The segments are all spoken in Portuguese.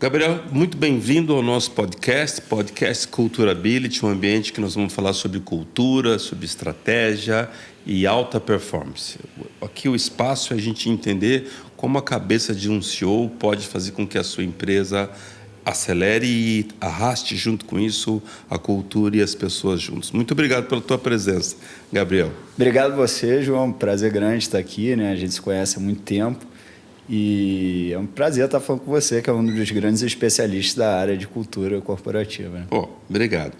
Gabriel, muito bem-vindo ao nosso podcast Culturability, um ambiente que nós vamos falar sobre cultura, sobre estratégia e alta performance. Aqui o espaço é a gente entender como a cabeça de um CEO pode fazer com que a sua empresa acelere e arraste junto com isso a cultura e as pessoas juntos. Muito obrigado pela tua presença, Gabriel. Obrigado você, João. Prazer grande estar aqui, né? A gente se conhece há muito tempo. E é um prazer estar falando com você, que é um dos grandes especialistas da área de cultura corporativa. Né? Obrigado.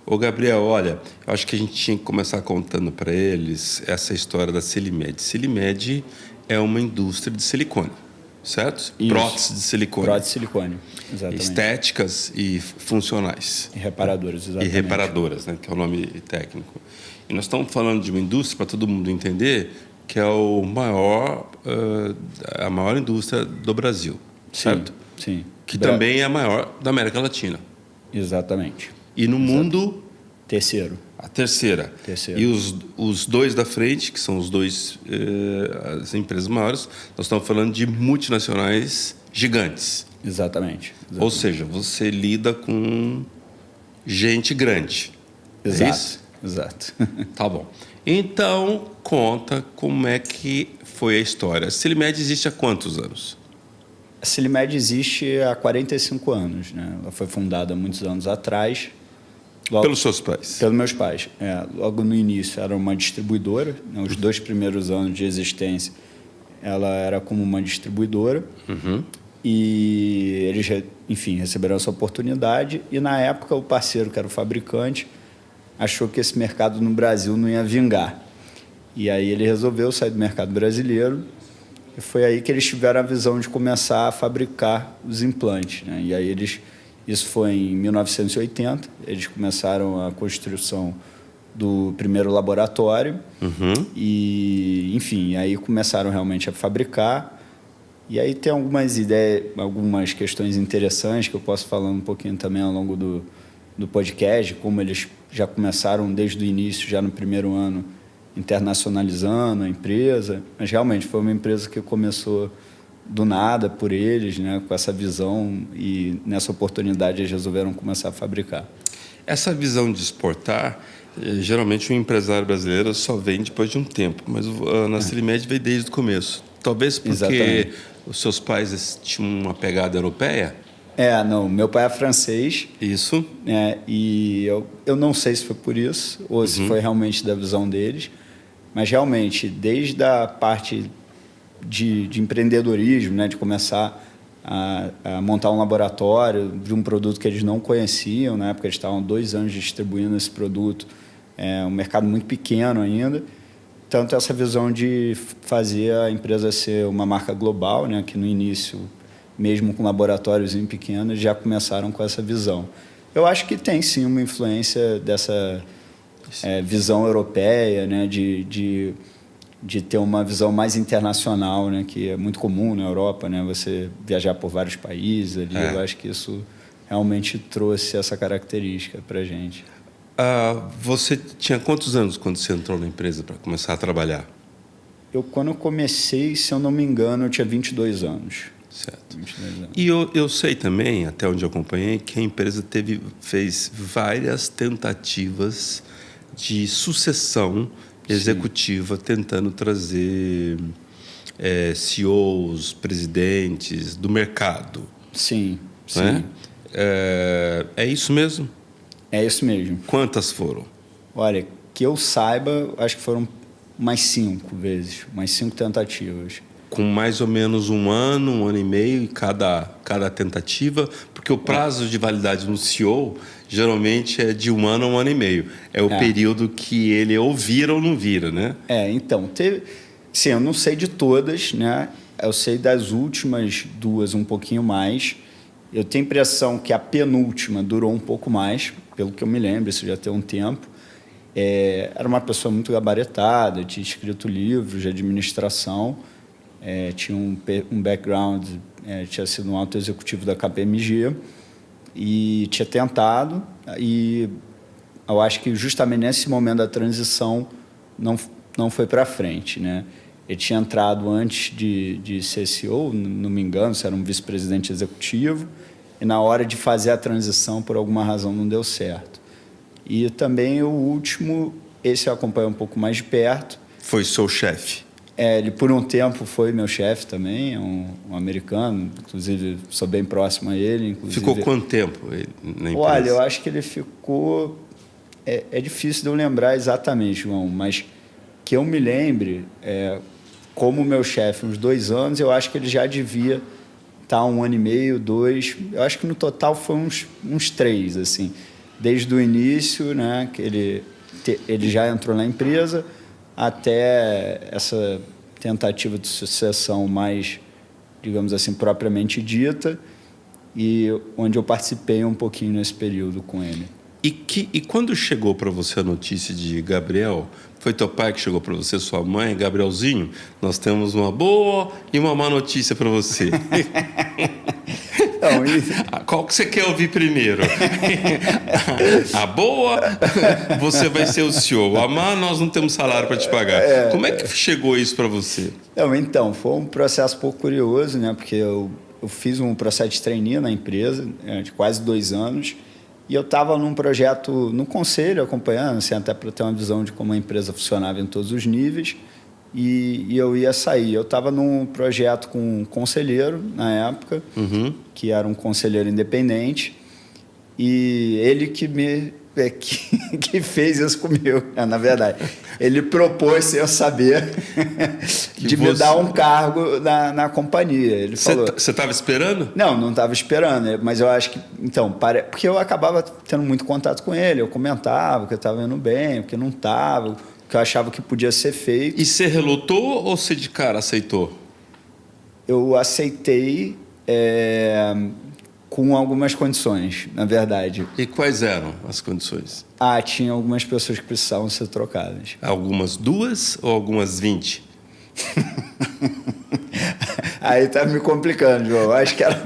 Ô, Gabriel, olha, eu acho que a gente tinha que começar contando para eles essa história da Celimed. Celimed é uma indústria de silicone, certo? Isso. Prótese de silicone. Prótese de silicone, exatamente. Estéticas e funcionais. E reparadoras, exatamente. E reparadoras, né, que é o nome técnico. E nós estamos falando de uma indústria, para todo mundo entender, que é a maior indústria do Brasil, certo? Sim. Que também é a maior da América Latina. Exatamente. E no mundo... Terceiro. A terceira. E os dois da frente, que são os dois, as empresas maiores, nós estamos falando de multinacionais gigantes. Exatamente. Ou seja, você lida com gente grande. Exato. É isso? Exato. Tá bom. Então, conta como é que foi a história. A Celimed existe há quantos anos? A Celimed existe há 45 anos. Né? Ela foi fundada há muitos anos atrás. Pelos seus pais? Pelos meus pais. Logo no início era uma distribuidora. Né? Os 2 primeiros anos de existência, ela era como uma distribuidora. Uhum. E eles, enfim, receberam essa oportunidade. E, na época, o parceiro, que era o fabricante, achou que esse mercado no Brasil não ia vingar. E aí ele resolveu sair do mercado brasileiro. E foi aí que eles tiveram a visão de começar a fabricar os implantes. Né? E aí isso foi em 1980. Eles começaram a construção do primeiro laboratório. Uhum. E, enfim, aí começaram realmente a fabricar. E aí tem algumas ideias, algumas questões interessantes que eu posso falar um pouquinho também ao longo do podcast, como eles já começaram desde o início, já no primeiro ano, internacionalizando a empresa. Mas realmente foi uma empresa que começou do nada por eles, né, com essa visão, e nessa oportunidade eles resolveram começar a fabricar. Essa visão de exportar, geralmente o empresário brasileiro só vem depois de um tempo, mas na Celimed veio desde o começo. Talvez porque Exatamente. Os seus pais tinham uma pegada europeia? Não. Meu pai é francês. Isso. E eu não sei se foi por isso ou se foi realmente da visão deles, mas realmente, desde a parte de empreendedorismo, né, de começar a montar um laboratório de um produto que eles não conheciam, na época eles estavam 2 anos distribuindo esse produto, um mercado muito pequeno ainda, tanto essa visão de fazer a empresa ser uma marca global, né, que no início, mesmo com laboratórios pequenos, já começaram com essa visão. Eu acho que tem, sim, uma influência dessa visão europeia, né, de ter uma visão mais internacional, né, que é muito comum na Europa, né, você viajar por vários países ali. Eu acho que isso realmente trouxe essa característica para a gente. Você tinha quantos anos quando você entrou na empresa para começar a trabalhar? Quando eu comecei, se eu não me engano, eu tinha 22 anos. Certo. 22 anos. E eu sei também, até onde eu acompanhei, que a empresa fez várias tentativas de sucessão executiva, Sim. tentando trazer CEOs, presidentes do mercado. Sim, sim. Né? É isso mesmo? É isso mesmo. Quantas foram? Olha, que eu saiba, acho que foram mais 5 vezes, mais 5 tentativas. Com mais ou menos um ano e meio em cada tentativa, porque o prazo de validade no CEO geralmente é de 1 ano a 1 ano e meio. É o período que ele ou vira ou não vira, né? Então, sim, eu não sei de todas, né? Eu sei das últimas 2 um pouquinho mais. Eu tenho a impressão que a penúltima durou um pouco mais, pelo que eu me lembro, isso já tem um tempo. Era uma pessoa muito gabaritada, tinha escrito livros de administração, tinha um background, tinha sido um alto executivo da KPMG e tinha tentado, e eu acho que justamente nesse momento da transição não foi para frente, né? Ele tinha entrado antes de ser CEO, não me engano, se era um vice-presidente executivo, e na hora de fazer a transição, por alguma razão, não deu certo. E também o último, esse eu acompanho um pouco mais de perto. Foi seu chefe? Ele por um tempo foi meu chefe também, um americano, inclusive sou bem próximo a ele. Inclusive. Ficou quanto tempo na empresa? Olha, eu acho que ele ficou... É difícil de eu lembrar exatamente, João, mas que eu me lembre, como meu chefe, uns 2 anos, eu acho que ele já devia estar 1 ano e meio, 2. Eu acho que no total foi uns 3, assim. Desde o início, né, que ele já entrou na empresa, até essa tentativa de sucessão mais, digamos assim, propriamente dita, e onde eu participei um pouquinho nesse período com ele. E quando chegou para você a notícia de Gabriel, foi teu pai que chegou para você, sua mãe, Gabrielzinho? Nós temos uma boa e uma má notícia para você. Não, qual que você quer ouvir primeiro? A boa, você vai ser o CEO. A má, nós não temos salário para te pagar. Como é que chegou isso para você? Não, então, foi um processo um pouco curioso, né? Porque eu fiz um processo de trainee na empresa, de quase 2 anos, e eu estava num projeto, no conselho, acompanhando, assim, até para ter uma visão de como a empresa funcionava em todos os níveis, e eu ia sair. Eu estava num projeto com um conselheiro, na época, que era um conselheiro independente, e ele que fez isso comigo, na verdade. Ele propôs, sem eu saber, de me dar um cargo na companhia. Ele falou... Você estava esperando? Não estava esperando, mas eu acho que... Então, porque eu acabava tendo muito contato com ele, eu comentava que eu estava indo bem, que não estava, que eu achava que podia ser feito. E você relutou ou você de cara aceitou? Eu aceitei... com algumas condições, na verdade. E quais eram as condições? Tinha algumas pessoas que precisavam ser trocadas. Algumas 2 ou algumas 20? Aí tá me complicando, João. Acho que era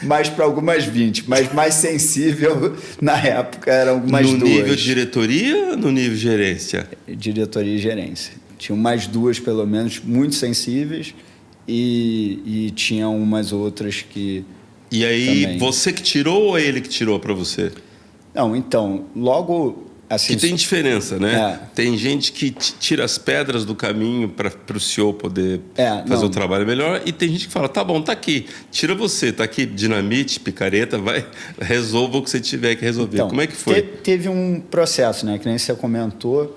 mais para algumas 20, mas mais sensível na época eram algumas 2. No nível de diretoria ou no nível de gerência? Diretoria e gerência. Tinham mais 2, pelo menos, muito sensíveis e tinham umas outras que... E aí, também. Você que tirou ou ele que tirou para você? Não, então, logo... Assim, que tem diferença, né? Tem gente que tira as pedras do caminho para o CEO poder fazer o trabalho melhor, e tem gente que fala, tá bom, tá aqui, tira você, tá aqui, dinamite, picareta, vai, resolva o que você tiver que resolver. Então, como é que foi? Teve um processo, né? Que nem você comentou.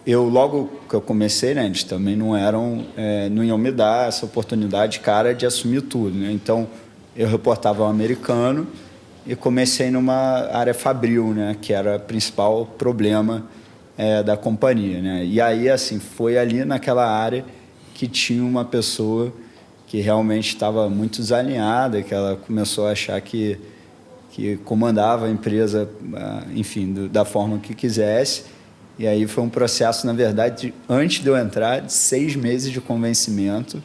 Logo que eu comecei, né, eles também não iam me dar essa oportunidade, cara, de assumir tudo, né? Então, eu reportava ao americano e comecei numa área fabril, né, que era o principal problema da companhia, né? E aí, assim, foi ali naquela área que tinha uma pessoa que realmente estava muito desalinhada, que ela começou a achar que comandava a empresa, enfim, da forma que quisesse. E aí foi um processo, na verdade, antes de eu entrar, de 6 meses de convencimento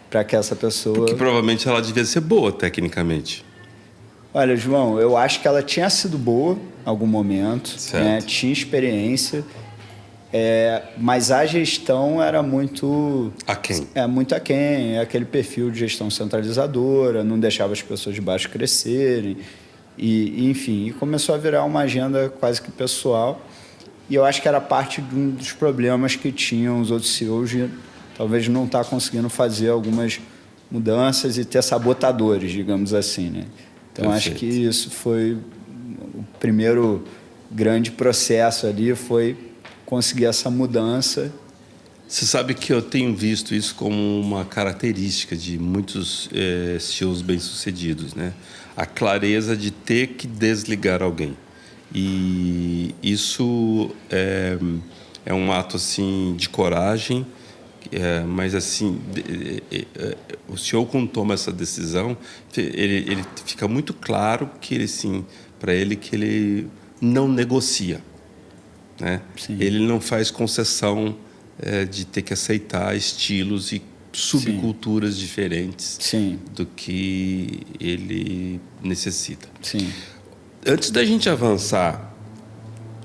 para que essa pessoa... Porque provavelmente ela devia ser boa, tecnicamente. Olha, João, eu acho que ela tinha sido boa em algum momento, né? Tinha experiência, mas a gestão era muito... Aquém. Muito aquém, aquele perfil de gestão centralizadora, não deixava as pessoas de baixo crescerem, enfim, começou a virar uma agenda quase que pessoal. E eu acho que era parte de um dos problemas que tinham os outros CEOs de talvez não estar conseguindo fazer algumas mudanças e ter sabotadores, digamos assim, né? Então, acho que isso foi o primeiro grande processo ali, foi conseguir essa mudança. Você sabe que eu tenho visto isso como uma característica de muitos CEOs bem-sucedidos, né? A clareza de ter que desligar alguém. E isso é um ato assim de coragem, mas assim o senhor, quando toma essa decisão, ele fica muito claro que ele, assim, para ele, que ele não negocia, né? Ele não faz concessão de ter que aceitar estilos e subculturas diferentes do que ele necessita. Antes da gente avançar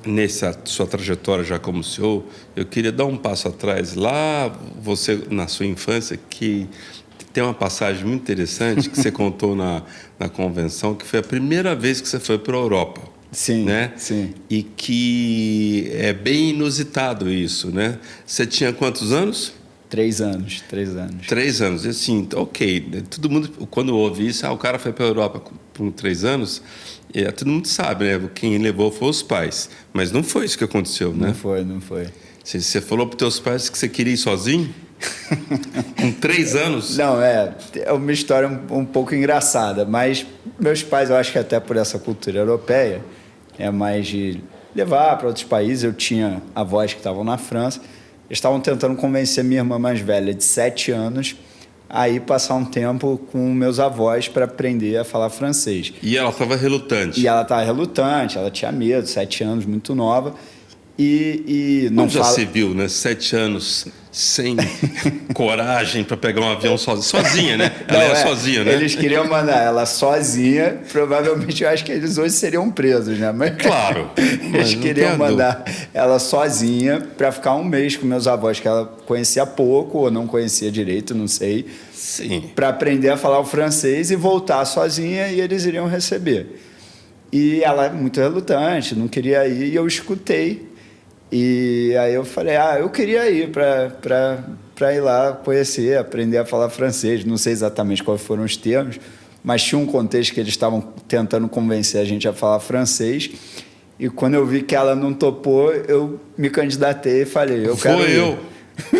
nessa sua trajetória já como CEO, eu queria dar um passo atrás. Lá, você, na sua infância, que tem uma passagem muito interessante que você contou na convenção, que foi a primeira vez que você foi para a Europa. Sim, né? sim. E que é bem inusitado isso, né? Você tinha quantos anos? 3 anos. 3 anos. E assim, ok, todo mundo, quando ouve isso, o cara foi para a Europa por 3 anos, todo mundo sabe, né? Quem levou foi os pais. Mas não foi isso que aconteceu, né? Não foi. Você falou para os teus pais que você queria ir sozinho? Com 3 anos? Não, é uma história um pouco engraçada, mas meus pais, eu acho que até por essa cultura europeia, é mais de levar para outros países. Eu tinha avós que estavam na França, eles estavam tentando convencer minha irmã mais velha, de 7 anos, a ir passar um tempo com meus avós para aprender a falar francês. E ela estava relutante? E ela estava relutante, ela tinha medo, 7 anos, muito nova. E não já se viu, né? 7 anos sem coragem para pegar um avião sozinha, né? Ela ia sozinha, né? Eles queriam mandar ela sozinha. Provavelmente eu acho que eles hoje seriam presos, né? Mas claro. Eles queriam mandar ela sozinha para ficar um mês com meus avós, que ela conhecia pouco ou não conhecia direito, não sei. Sim. Para aprender a falar o francês e voltar sozinha, e eles iriam receber. E ela, muito relutante, não queria ir, e eu escutei. E aí eu falei, eu queria ir para ir lá conhecer, aprender a falar francês. Não sei exatamente quais foram os termos, mas tinha um contexto que eles estavam tentando convencer a gente a falar francês. E quando eu vi que ela não topou, eu me candidatei e falei, eu quero ir.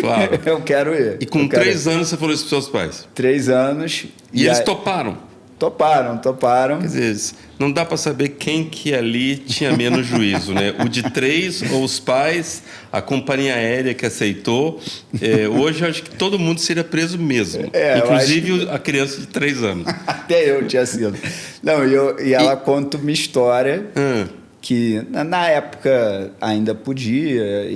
Claro. Eu quero ir. E com 3 anos você falou isso para os seus pais? 3 anos. E eles toparam? Toparam. Quer dizer, não dá para saber quem que ali tinha menos juízo, né? O de 3 ou os pais, a companhia aérea que aceitou. Hoje eu acho que todo mundo seria preso mesmo. Inclusive a criança de 3 anos. Até eu tinha sido. Não, e ela conta uma história que na época ainda podia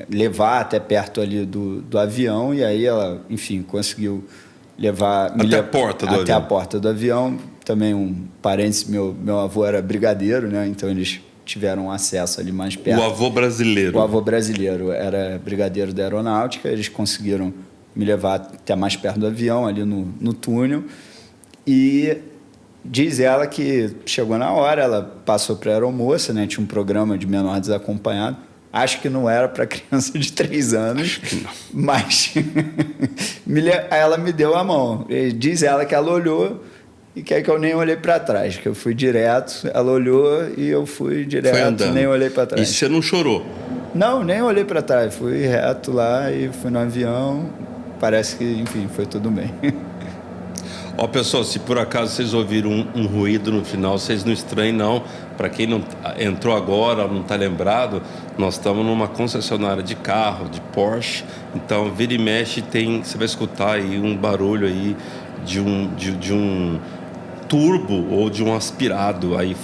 levar até perto ali do avião, e aí ela, enfim, conseguiu levar até a porta do avião. Também um parênteses, meu avô era brigadeiro, né? Então eles tiveram acesso ali mais perto. O avô brasileiro. O avô brasileiro era brigadeiro da aeronáutica. Eles conseguiram me levar até mais perto do avião, ali no túnel. E diz ela que chegou na hora, ela passou para a aeromoça, né? Tinha um programa de menor desacompanhado. Acho que não era para criança de 3 anos, mas ela me deu a mão. Diz ela que ela olhou e quer que eu nem olhei para trás, que eu fui direto. Ela olhou e eu fui direto, nem olhei para trás. E você não chorou? Não, nem olhei para trás. Fui reto lá e fui no avião. Parece que, enfim, foi tudo bem. Pessoal, se por acaso vocês ouviram um ruído no final, vocês não estranhem, não. Para quem não entrou agora, não está lembrado, nós estamos numa concessionária de carro, de Porsche. Então, vira e mexe, você vai escutar aí um barulho aí de um turbo ou de um aspirado aí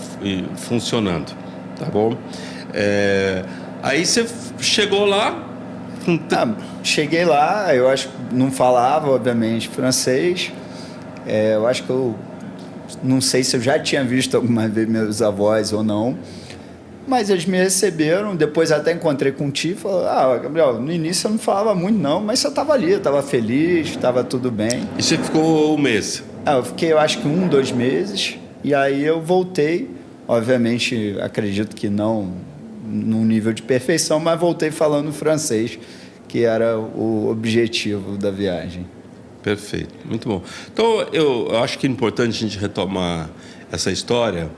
funcionando, tá bom? Aí você chegou lá... Cheguei lá, eu acho que não falava, obviamente, francês. Eu acho que eu não sei se eu já tinha visto alguma vez meus avós ou não, mas eles me receberam. Depois até encontrei com o tio e falou: Gabriel, no início eu não falava muito não, mas você estava ali, eu estava feliz, estava tudo bem. E você ficou um mês? Eu fiquei, eu acho que 2 meses, e aí eu voltei. Obviamente, acredito que não num nível de perfeição, mas voltei falando francês, que era o objetivo da viagem. Perfeito, muito bom. Então, eu acho que é importante a gente retomar essa história,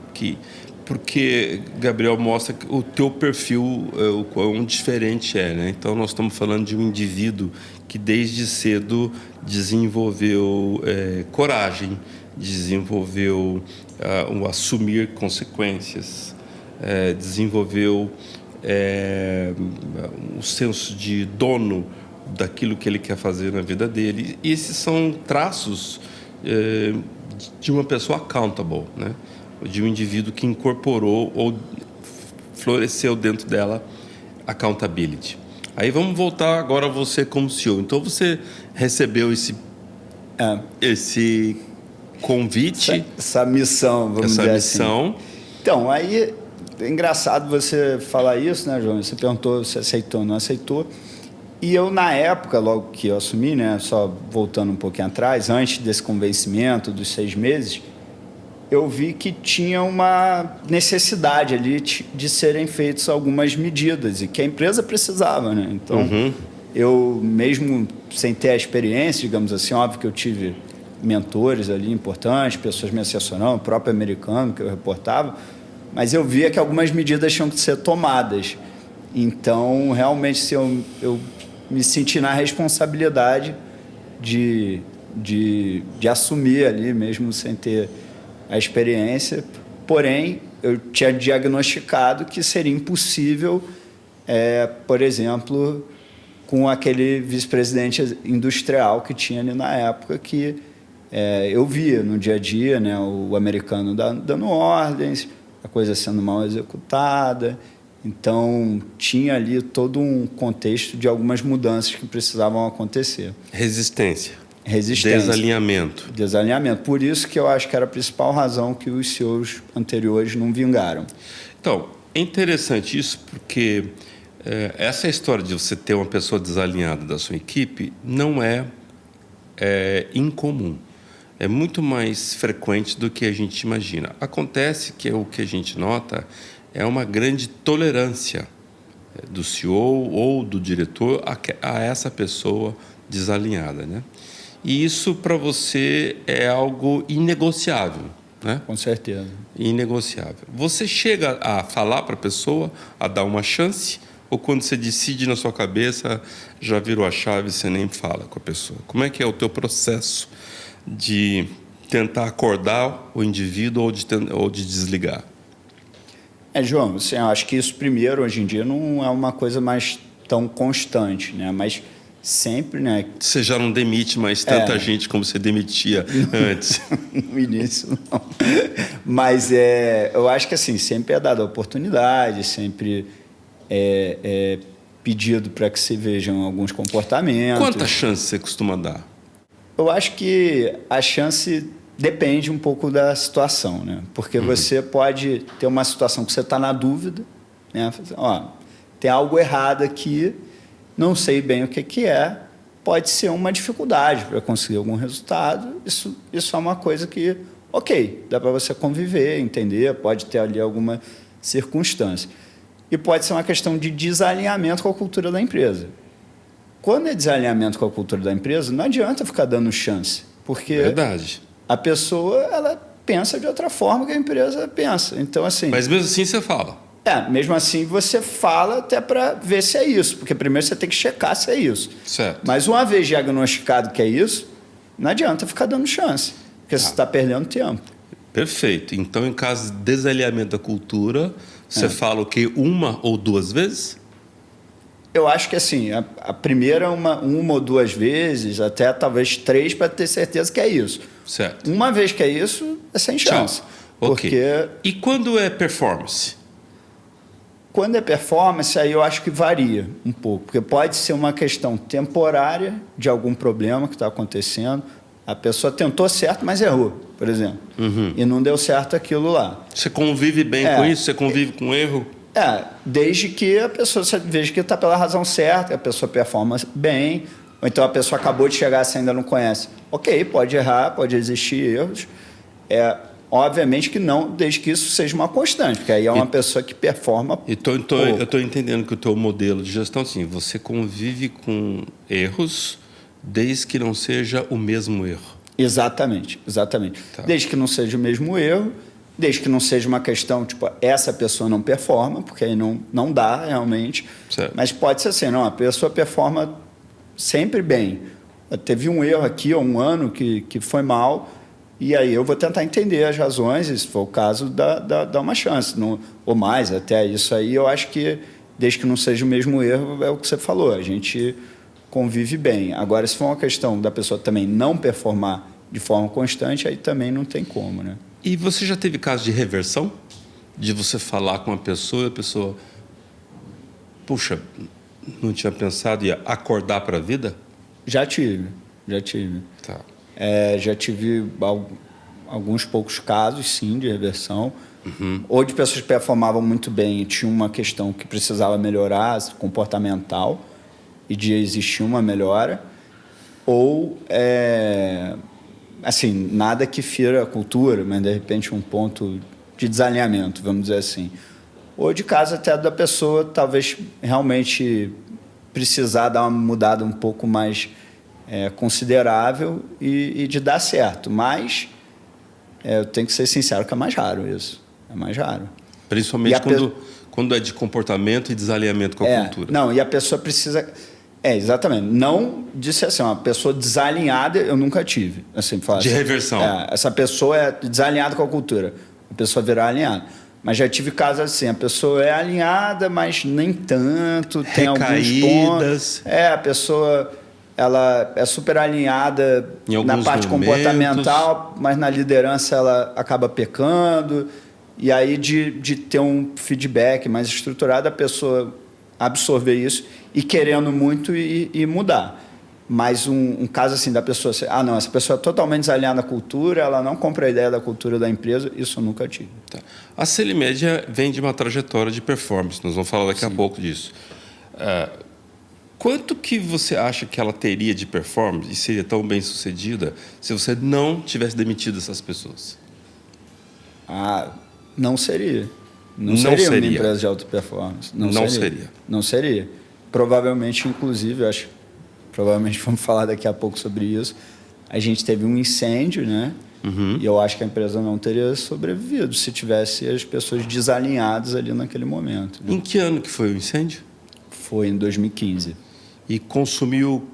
porque Gabriel mostra o teu perfil, o quão diferente é, né? Então, nós estamos falando de um indivíduo que desde cedo desenvolveu coragem, desenvolveu o assumir consequências, desenvolveu um senso de dono daquilo que ele quer fazer na vida dele. E esses são traços de uma pessoa accountable, né? De um indivíduo que incorporou ou floresceu dentro dela accountability. Aí vamos voltar agora a você como CEO. Então você recebeu esse convite, essa missão, vamos dizer missão. Assim. Então, aí é engraçado você falar isso, né, João? Você perguntou se aceitou ou não aceitou. E eu, na época, logo que eu assumi, né, só voltando um pouquinho atrás, antes desse convencimento dos 6 meses, eu vi que tinha uma necessidade ali de serem feitas algumas medidas e que a empresa precisava, né? Então, eu mesmo sem ter a experiência, digamos assim, óbvio que eu tive mentores ali importantes, pessoas me assessorando, o próprio americano que eu reportava, mas eu via que algumas medidas tinham que ser tomadas. Então, realmente, se eu me senti na responsabilidade de assumir ali, mesmo sem ter a experiência. Porém, eu tinha diagnosticado que seria impossível, por exemplo, com aquele vice-presidente industrial que tinha ali na época, que eu via no dia a dia, né, o americano dando ordens, a coisa sendo mal executada. Então, tinha ali todo um contexto de algumas mudanças que precisavam acontecer. Resistência. Desalinhamento. Por isso que eu acho que era a principal razão que os CEOs anteriores não vingaram. Então, é interessante isso porque essa história de você ter uma pessoa desalinhada da sua equipe não é incomum. É muito mais frequente do que a gente imagina. Acontece que o que a gente nota é uma grande tolerância do CEO ou do diretor a essa pessoa desalinhada, né? E isso para você é algo inegociável, né? Com certeza. Inegociável. Você chega a falar para a pessoa, a dar uma chance, ou quando você decide na sua cabeça, já virou a chave e você nem fala com a pessoa? Como é que é o teu processo de tentar acordar o indivíduo ou de desligar? João, assim, eu acho que isso, primeiro, hoje em dia, não é uma coisa mais tão constante, né? Mas sempre, né? Você já não demite mais tanta gente como você demitia antes. No início, não. Mas eu acho que, assim, sempre é dada a oportunidade, sempre é pedido para que se vejam alguns comportamentos. Quantas chances você costuma dar? Eu acho que a chance depende um pouco da situação, né? Porque você pode ter uma situação que você está na dúvida, né? Tem algo errado aqui, não sei bem o que é, pode ser uma dificuldade para conseguir algum resultado. Isso é uma coisa que, ok, dá para você conviver, entender, pode ter ali alguma circunstância. E pode ser uma questão de desalinhamento com a cultura da empresa. Quando é desalinhamento com a cultura da empresa, não adianta ficar dando chance, porque Verdade. A pessoa ela pensa de outra forma que a empresa pensa. Então, assim... Mas mesmo assim você fala. Mesmo assim você fala até para ver se é isso, porque primeiro você tem que checar se é isso. Certo. Mas uma vez diagnosticado que é isso, não adianta ficar dando chance, porque você está perdendo tempo. Perfeito. Então, em caso de desalinhamento da cultura, você fala o quê? 1 ou 2 vezes? Eu acho que assim, a primeira uma ou 2 vezes, até talvez 3, para ter certeza que é isso. Certo. Uma vez que é isso, é sem chance. Ok. Porque... E quando é performance? Quando é performance, aí eu acho que varia um pouco, porque pode ser uma questão temporária de algum problema que está acontecendo. A pessoa tentou certo, mas errou, por exemplo. E não deu certo aquilo lá. Você convive bem com isso? Você convive com erro? Desde que a pessoa veja que está pela razão certa, que a pessoa performa bem, ou então a pessoa acabou de chegar, você ainda não conhece. Ok, pode errar, pode existir erros. Obviamente que não, desde que isso seja uma constante, porque aí é uma pessoa que performa. Eu estou entendendo que o teu modelo de gestão, assim, você convive com erros desde que não seja o mesmo erro. Exatamente. Tá. Desde que não seja o mesmo erro, desde que não seja uma questão, tipo, essa pessoa não performa, porque aí não dá realmente. Certo. Mas pode ser assim, não, a pessoa performa sempre bem. Teve um erro aqui, há um ano, que foi mal, e aí eu vou tentar entender as razões, e se for o caso, dá uma chance. Não, ou mais, até isso aí, eu acho que, desde que não seja o mesmo erro, é o que você falou, a gente convive bem. Agora, se for uma questão da pessoa também não performar de forma constante, aí também não tem como, né? E você já teve caso de reversão? De você falar com uma pessoa e a pessoa... Puxa, não tinha pensado em acordar para a vida? Já tive. Tá. Já tive alguns poucos casos, sim, de reversão. Ou de pessoas que performavam muito bem e tinham uma questão que precisava melhorar, comportamental. e de existir uma melhora, ou assim, nada que fira a cultura, mas de repente um ponto de desalinhamento, vamos dizer assim. Ou de caso até da pessoa talvez realmente precisar dar uma mudada um pouco mais considerável e de dar certo. Mas eu tenho que ser sincero que é mais raro isso. É mais raro. Principalmente quando é de comportamento e desalinhamento com a cultura. Não, e a pessoa precisa... exatamente. Não disse assim, uma pessoa desalinhada eu nunca tive. Assim, falar de assim, reversão. Essa pessoa é desalinhada com a cultura. A pessoa virá alinhada. Mas já tive casos assim, a pessoa é alinhada, mas nem tanto, tem alguns pontos. A pessoa ela é super alinhada na parte comportamental, mas na liderança ela acaba pecando. E aí de ter um feedback mais estruturado, a pessoa absorver isso e querendo muito e mudar. Mas um caso assim da pessoa... não, essa pessoa é totalmente desalinhada à cultura, ela não compra a ideia da cultura da empresa, isso eu nunca tive. Tá. A Celimédia vem de uma trajetória de performance, nós vamos falar daqui a pouco disso. Quanto que você acha que ela teria de performance e seria tão bem sucedida se você não tivesse demitido essas pessoas? Não seria. Não seria uma empresa de alta performance. Não seria. Não seria. Provavelmente, inclusive, eu acho... Provavelmente vamos falar daqui a pouco sobre isso. A gente teve um incêndio, né? Uhum. E eu acho que a empresa não teria sobrevivido se tivesse as pessoas desalinhadas ali naquele momento. Né? Em que ano que foi o incêndio? Foi em 2015. E consumiu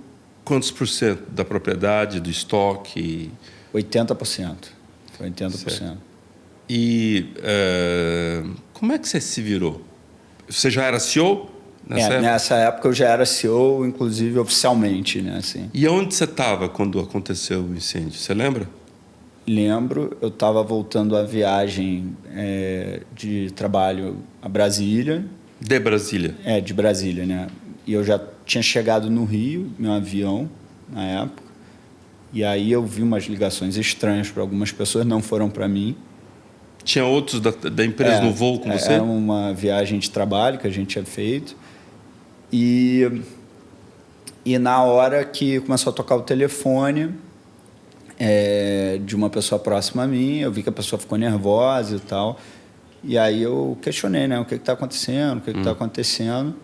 quantos por cento da propriedade, do estoque? 80%. Foi 80%. Certo. E como é que você se virou? Você já era CEO? Nessa época eu já era CEO, inclusive oficialmente, né? Assim. E onde você estava quando aconteceu o incêndio? Você lembra? Lembro, eu estava voltando à viagem de trabalho a Brasília. De Brasília? De Brasília, né? E eu já tinha chegado no Rio, meu avião, na época. E aí eu vi umas ligações estranhas para algumas pessoas, não foram para mim. Tinha outros da empresa no voo com você? Era uma viagem de trabalho que a gente tinha feito. E na hora que começou a tocar o telefone de uma pessoa próxima a mim, eu vi que a pessoa ficou nervosa e tal. E aí eu questionei, né? O que está acontecendo? O que está acontecendo?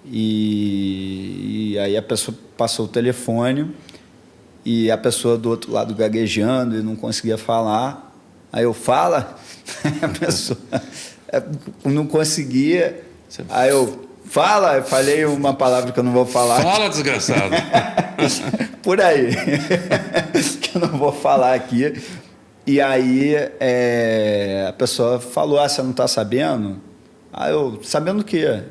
E aí a pessoa passou o telefone e a pessoa do outro lado gaguejando e não conseguia falar. Aí eu fala, a pessoa não conseguia. Aí eu fala, eu falei uma palavra que eu não vou falar. Fala, desgraçado. Por aí, que eu não vou falar aqui. E aí a pessoa falou, você não está sabendo? Aí eu, sabendo o quê?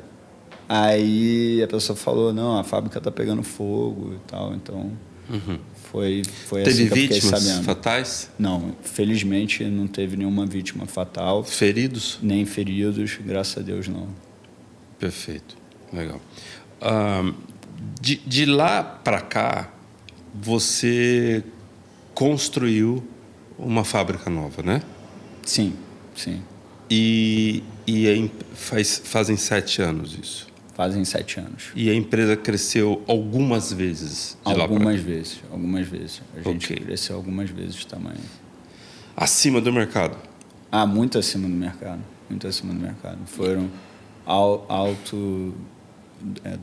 Aí a pessoa falou, não, a fábrica está pegando fogo e tal, então... Uhum. Foi teve assim que eu fiquei vítimas sabendo. fatais? Não, felizmente não teve nenhuma vítima fatal. Feridos? Nem feridos, graças a Deus não. Perfeito, legal. De lá para cá, você construiu uma fábrica nova, né? Sim, sim. E fazem 7 anos isso? Fazem 7 anos. E a empresa cresceu algumas vezes de lá para cá? Algumas vezes. A gente cresceu algumas vezes de tamanho. Acima do mercado? Muito acima do mercado. Muito acima do mercado. Foram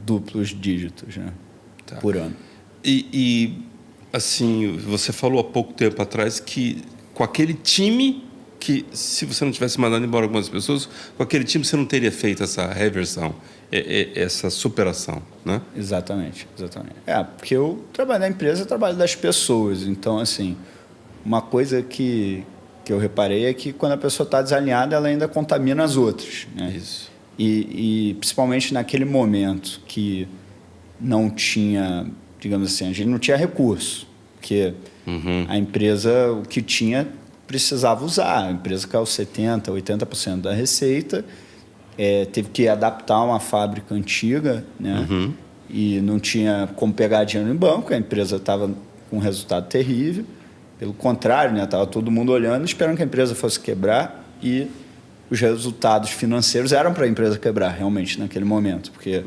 duplos dígitos, né? Tá. Por ano. E, assim, você falou há pouco tempo atrás que com aquele time... que se você não tivesse mandado embora algumas pessoas, com aquele time você não teria feito essa reversão, essa superação, né? Exatamente. Porque eu trabalho na empresa, eu trabalho das pessoas. Então, assim, uma coisa que eu reparei é que quando a pessoa está desalinhada, ela ainda contamina as outras, né? Isso. E principalmente naquele momento que não tinha, digamos assim, a gente não tinha recurso, porque a empresa, o que tinha... precisava usar. A empresa caiu 70%, 80% da receita, teve que adaptar uma fábrica antiga, né? E não tinha como pegar dinheiro em banco, a empresa estava com um resultado terrível. Pelo contrário, né? Estava todo mundo olhando, esperando que a empresa fosse quebrar e os resultados financeiros eram para a empresa quebrar, realmente, naquele momento, porque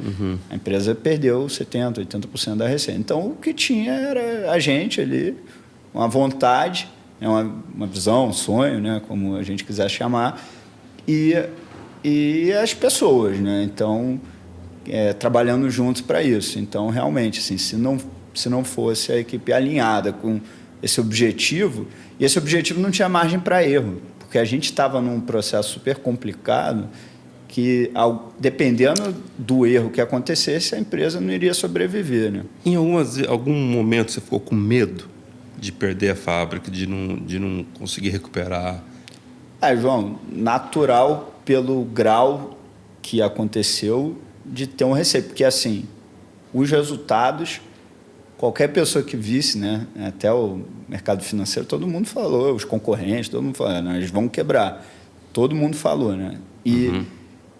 a empresa perdeu 70%, 80% da receita. Então, o que tinha era a gente ali, uma vontade, uma visão, um sonho, né, como a gente quiser chamar, e as pessoas, né? Então, trabalhando juntos para isso. Então, realmente, assim, se não fosse a equipe alinhada com esse objetivo, e esse objetivo não tinha margem para erro, porque a gente estava num processo super complicado que, dependendo do erro que acontecesse, a empresa não iria sobreviver, né? Em algum momento você ficou com medo de perder a fábrica, de não conseguir recuperar? João, natural pelo grau que aconteceu de ter um receio, porque assim, os resultados, qualquer pessoa que visse, né, até o mercado financeiro, todo mundo falou, os concorrentes, todo mundo falou, eles vão quebrar, todo mundo falou, né?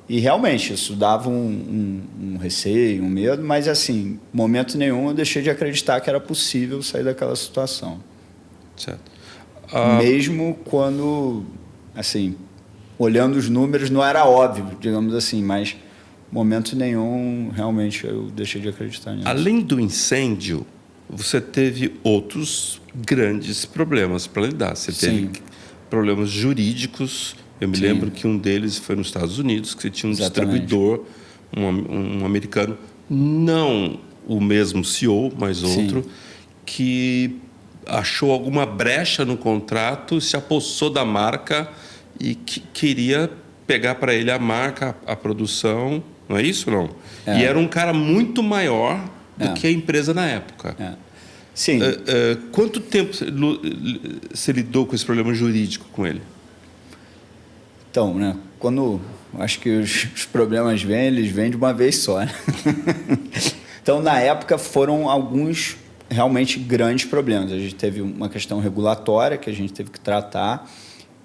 E realmente isso dava um receio, um medo, mas assim, momento nenhum eu deixei de acreditar que era possível sair daquela situação. Certo. Mesmo quando, assim, olhando os números, não era óbvio, digamos assim, mas momento nenhum realmente eu deixei de acreditar nisso. Além do incêndio, você teve outros grandes problemas para lidar. Você teve problemas jurídicos. Eu me lembro que um deles foi nos Estados Unidos, que você tinha um distribuidor, um americano, não o mesmo CEO, mas outro, que achou alguma brecha no contrato, se apossou da marca e que queria pegar para ele a marca, a produção, não é isso, não? E era um cara muito maior do que a empresa na época. Sim. Quanto tempo você lidou com esse problema jurídico com ele? Então, né, quando acho que os problemas vêm, eles vêm de uma vez só, né? Então, na época, foram alguns realmente grandes problemas. A gente teve uma questão regulatória que a gente teve que tratar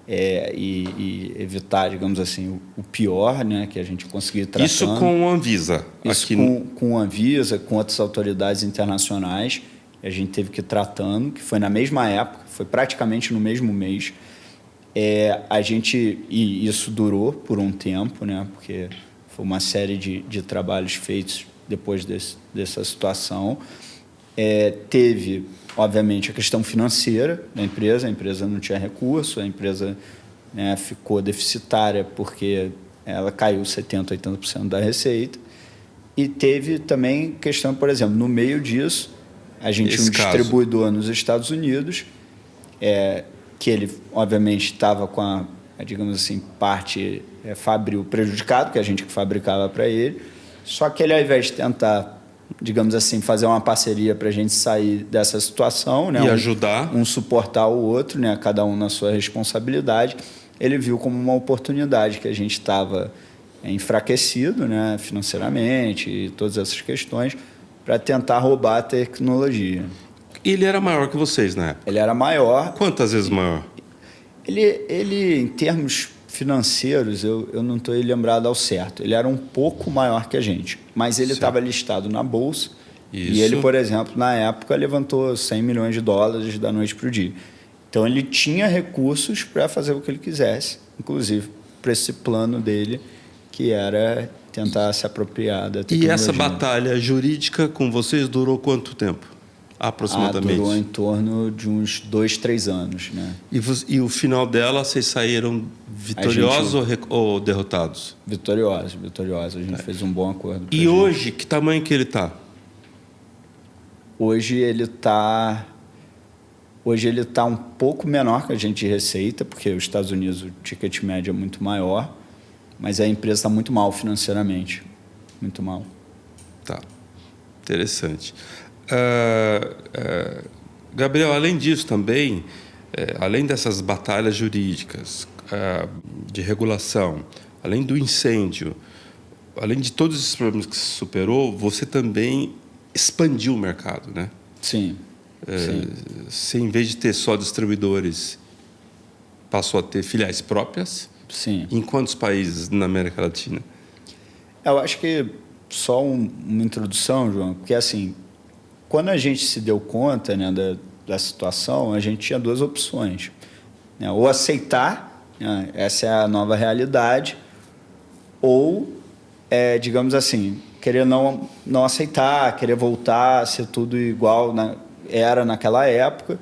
e evitar, digamos assim, o pior, né, que a gente conseguiu tratar. Isso com a Anvisa? Isso com a Anvisa, com outras autoridades internacionais. A gente teve que ir tratando, que foi na mesma época, foi praticamente no mesmo mês. E isso durou por um tempo, né, porque foi uma série de trabalhos feitos depois dessa situação. Teve, obviamente, a questão financeira da empresa. A empresa não tinha recurso, a empresa, né, ficou deficitária porque ela caiu 70%, 80% da receita. E teve também questão, por exemplo, no meio disso, a gente tinha um distribuidor nos Estados Unidos, que ele, obviamente, estava com a, digamos assim, parte fabril prejudicado, que a gente que fabricava para ele. Só que ele, ao invés de tentar, digamos assim, fazer uma parceria para a gente sair dessa situação, né, e ajudar, um suportar o outro, né, cada um na sua responsabilidade, ele viu como uma oportunidade que a gente estava enfraquecido, né, financeiramente e todas essas questões, para tentar roubar a tecnologia. Ele era maior que vocês, né? Ele era maior. Quantas vezes maior? Ele em termos financeiros, eu não estou lembrado ao certo. Ele era um pouco maior que a gente, mas ele estava listado na bolsa. Isso. E ele, por exemplo, na época, levantou $100 milhões da noite para o dia. Então, ele tinha recursos para fazer o que ele quisesse, inclusive para esse plano dele, que era tentar se apropriar da tecnologia. E essa batalha jurídica com vocês durou quanto tempo? Aproximadamente? Durou em torno de uns 2, 3 anos, né? E o final dela, vocês saíram vitoriosos ou derrotados? Vitoriosos. A gente fez um bom acordo. E hoje, que tamanho que ele está? Hoje ele está um pouco menor que a gente de receita, porque os Estados Unidos o ticket médio é muito maior, mas a empresa está muito mal financeiramente. Muito mal. Tá. Interessante. Gabriel, além disso também, além dessas batalhas jurídicas, de regulação, além do incêndio, além de todos esses problemas que você superou, você também expandiu o mercado, né? Sim. Você, em vez de ter só distribuidores, passou a ter filiais próprias? Sim. Em quantos países na América Latina? Eu acho que só uma introdução, João, porque assim, quando a gente se deu conta, né, da situação, a gente tinha 2 opções, né? Ou aceitar essa é a nova realidade, ou, digamos assim, querer não aceitar, querer voltar a ser tudo igual era naquela época.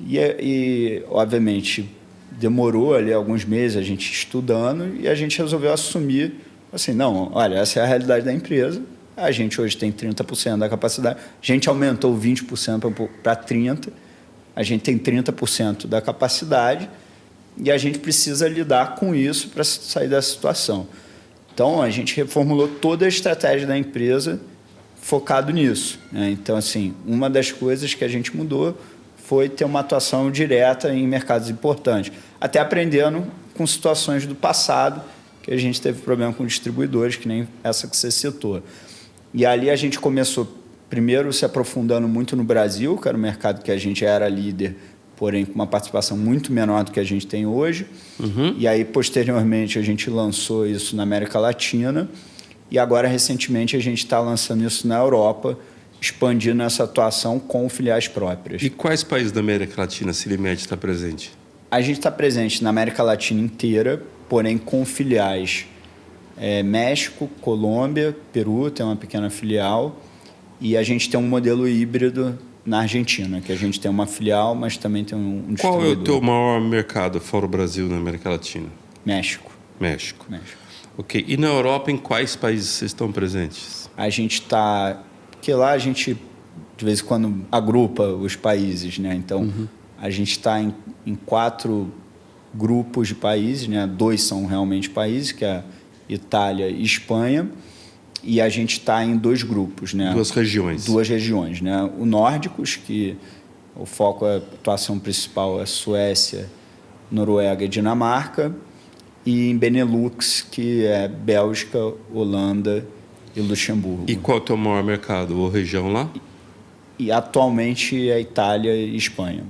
E, obviamente, demorou ali alguns meses a gente estudando e a gente resolveu assumir assim, não, olha, essa é a realidade da empresa, a gente hoje tem 30% da capacidade, a gente aumentou 20% para 30%, a gente tem 30% da capacidade e a gente precisa lidar com isso para sair dessa situação. Então, a gente reformulou toda a estratégia da empresa focado nisso, né? Então, assim, uma das coisas que a gente mudou foi ter uma atuação direta em mercados importantes, até aprendendo com situações do passado, que a gente teve problema com distribuidores, que nem essa que você citou. E ali a gente começou, primeiro, se aprofundando muito no Brasil, que era um mercado que a gente era líder, porém com uma participação muito menor do que a gente tem hoje. E aí, posteriormente, a gente lançou isso na América Latina. E agora, recentemente, a gente está lançando isso na Europa, expandindo essa atuação com filiais próprias. E quais países da América Latina a Silimed está presente? A gente está presente na América Latina inteira, porém com filiais México, Colômbia, Peru, tem uma pequena filial. E a gente tem um modelo híbrido na Argentina, que a gente tem uma filial, mas também tem um distribuidor. Qual é o teu maior mercado fora o Brasil na América Latina? México. México. Ok. E na Europa, em quais países vocês estão presentes? A gente está... Porque lá a gente, de vez em quando, agrupa os países, né? Então, a gente está em 4 grupos de países, né? 2 são realmente países, que é Itália e Espanha. E a gente está em 2 grupos, né? 2 regiões. 2 regiões, né? O Nórdicos, que o foco, a atuação principal é Suécia, Noruega e Dinamarca. E em Benelux, que é Bélgica, Holanda e Luxemburgo. E qual é o teu maior mercado ou região lá? E atualmente é Itália e Espanha.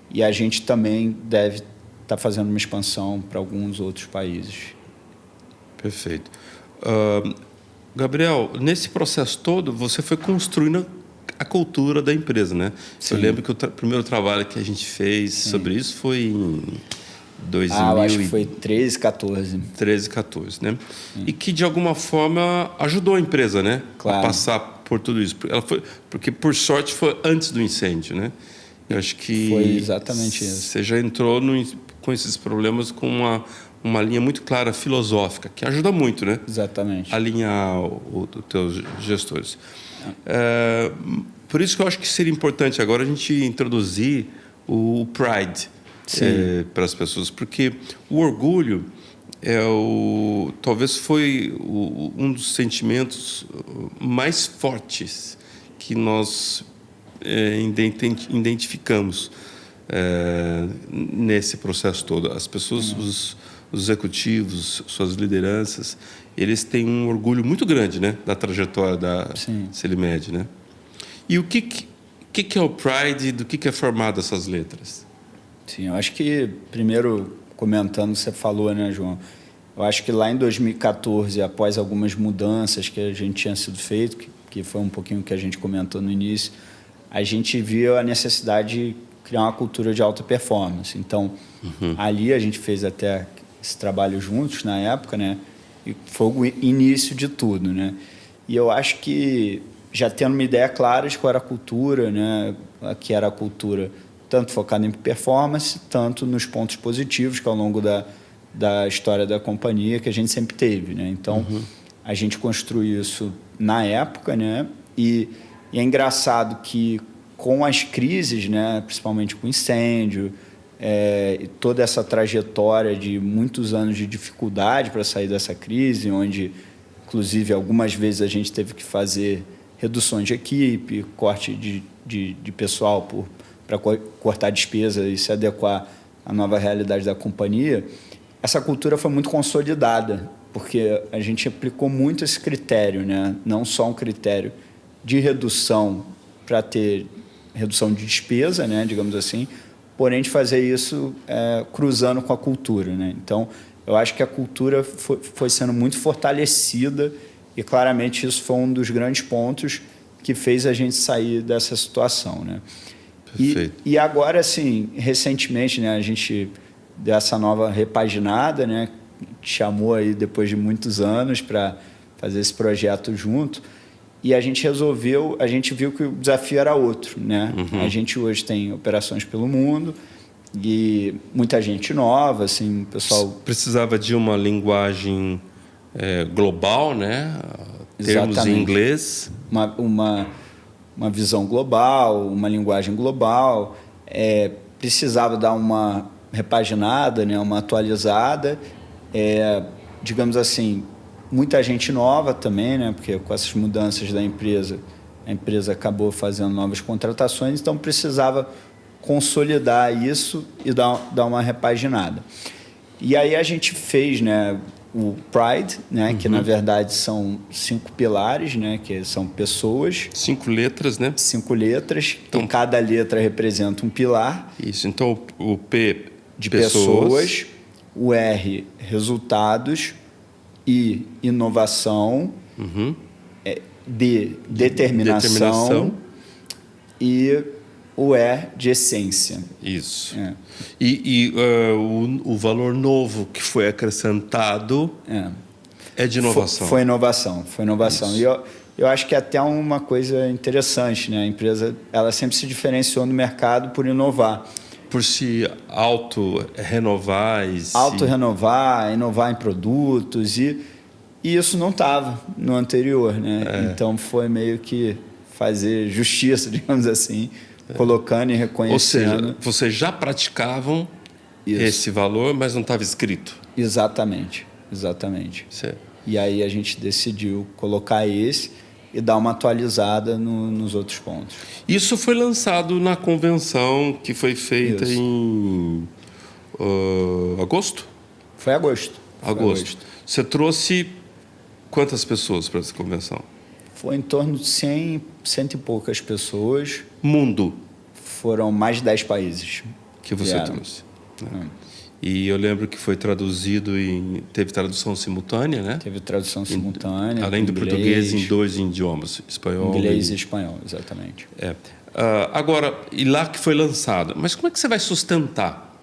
E a gente também deve estar fazendo uma expansão para alguns outros países. Perfeito. Gabriel, nesse processo todo, você foi construindo a cultura da empresa, né? Sim. Eu lembro que o primeiro trabalho que a gente fez sobre isso foi em 2000 eu acho que foi 13, 14. 13, 14, né? E que, de alguma forma, ajudou a empresa, né? Claro. A passar por tudo isso. Porque, por sorte, foi antes do incêndio, né? Eu acho que... Foi exatamente isso. Você já entrou com esses problemas com uma linha muito clara, filosófica, que ajuda muito, né? Exatamente. Alinhar os teus gestores. Por isso que eu acho que seria importante agora a gente introduzir o Pride para as pessoas, porque o orgulho talvez foi um dos sentimentos mais fortes que nós identificamos nesse processo todo. As pessoas, os executivos, suas lideranças, eles têm um orgulho muito grande, né, da trajetória da Silimed, né? E o que é o Pride e do que é formado essas letras? Sim, eu acho que, primeiro, comentando o que você falou, né, João? Eu acho que lá em 2014, após algumas mudanças que a gente tinha sido feito, que foi um pouquinho o que a gente comentou no início, a gente viu a necessidade de criar uma cultura de alta performance. Então, ali a gente fez até esse trabalho juntos na época, né? E foi o início de tudo, né? E eu acho que, já tendo uma ideia clara de qual era a cultura, né? Que era a cultura tanto focada em performance, tanto nos pontos positivos que ao longo da história da companhia que a gente sempre teve, né? Então, a gente construiu isso na época, né? E é engraçado que com as crises, né? Principalmente com incêndio, e toda essa trajetória de muitos anos de dificuldade para sair dessa crise, onde, inclusive, algumas vezes a gente teve que fazer reduções de equipe, corte de pessoal para cortar despesa e se adequar à nova realidade da companhia, essa cultura foi muito consolidada, porque a gente aplicou muito esse critério, né? Não só um critério de redução para ter redução de despesa, né? Digamos assim, porém de fazer isso cruzando com a cultura, né? Então, eu acho que a cultura foi sendo muito fortalecida e claramente isso foi um dos grandes pontos que fez a gente sair dessa situação, né? E agora, assim, recentemente, né, a gente deu essa nova repaginada, né? Chamou aí depois de muitos anos para fazer esse projeto junto. E a gente viu que o desafio era outro, né? A gente hoje tem operações pelo mundo e muita gente nova, assim, pessoal... Precisava de uma linguagem global, né? Termos Exatamente. em inglês. Uma visão global, uma linguagem global. Precisava dar uma repaginada, né? Uma atualizada. Digamos assim, muita gente nova também, né? Porque com essas mudanças da empresa, a empresa acabou fazendo novas contratações, então precisava consolidar isso e dar uma repaginada. E aí a gente fez, né, o Pride, né, que na verdade são 5 pilares, né, que são pessoas. 5 letras, né? 5 letras, então cada letra representa um pilar. Isso, então o P de pessoas, o R, resultados, I, inovação, D, determinação e o E de essência. Isso. E o valor novo que foi acrescentado é de inovação. Foi inovação. E eu acho que até uma coisa interessante, né? A empresa ela sempre se diferenciou no mercado por inovar. Por se auto-renovar. Inovar em produtos. E isso não estava no anterior, né? Então foi meio que fazer justiça, digamos assim, colocando e reconhecendo. Ou seja, vocês já praticavam esse valor, mas não estava escrito. Exatamente. Certo. E aí a gente decidiu colocar esse e dar uma atualizada nos outros pontos. Isso foi lançado na convenção que foi feita em agosto? Foi agosto. Você trouxe quantas pessoas para essa convenção? Foi em torno de 100 e poucas pessoas. Mundo? Foram mais de 10 países. Que você trouxe. Né? E eu lembro que foi traduzido teve tradução simultânea, né? Teve tradução simultânea. Além do português, em 2 idiomas, espanhol. Inglês e espanhol, exatamente. Agora, e lá que foi lançado. Mas como é que você vai sustentar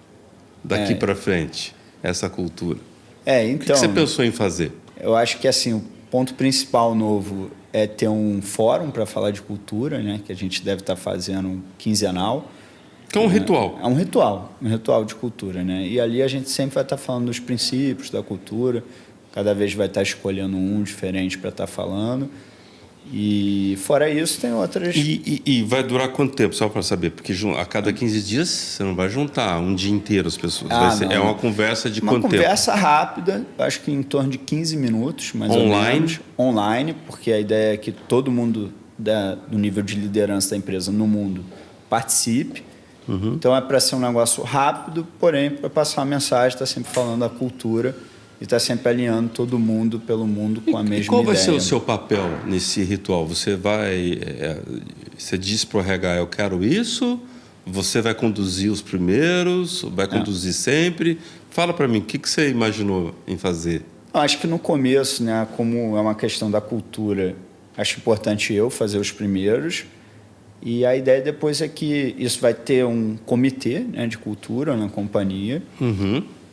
daqui para frente essa cultura? Então, o que você pensou em fazer? Eu acho que assim, o ponto principal novo é ter um fórum para falar de cultura, né? Que a gente deve estar fazendo quinzenal. Que é um ritual. É um ritual de cultura, né? E ali a gente sempre vai estar falando dos princípios da cultura, cada vez vai estar escolhendo um diferente para estar falando. E fora isso, tem outras... E vai durar quanto tempo, só para saber? Porque a cada 15 dias você não vai juntar um dia inteiro as pessoas. É uma conversa de quanto tempo? Uma conversa rápida, acho que em torno de 15 minutos, mais ou menos. Online, porque a ideia é que todo mundo do nível de liderança da empresa no mundo participe. Então é para ser um negócio rápido, porém para passar uma mensagem, está sempre falando da cultura e está sempre alinhando todo mundo pelo mundo com a mesma ideia. E qual vai ser o seu papel nesse ritual? Você você diz para o RH, eu quero isso? Você vai conduzir os primeiros? Vai conduzir sempre? Fala para mim, o que você imaginou em fazer? Acho que no começo, né, como é uma questão da cultura, acho importante eu fazer os primeiros. E a ideia depois é que isso vai ter um comitê, né, de cultura na companhia.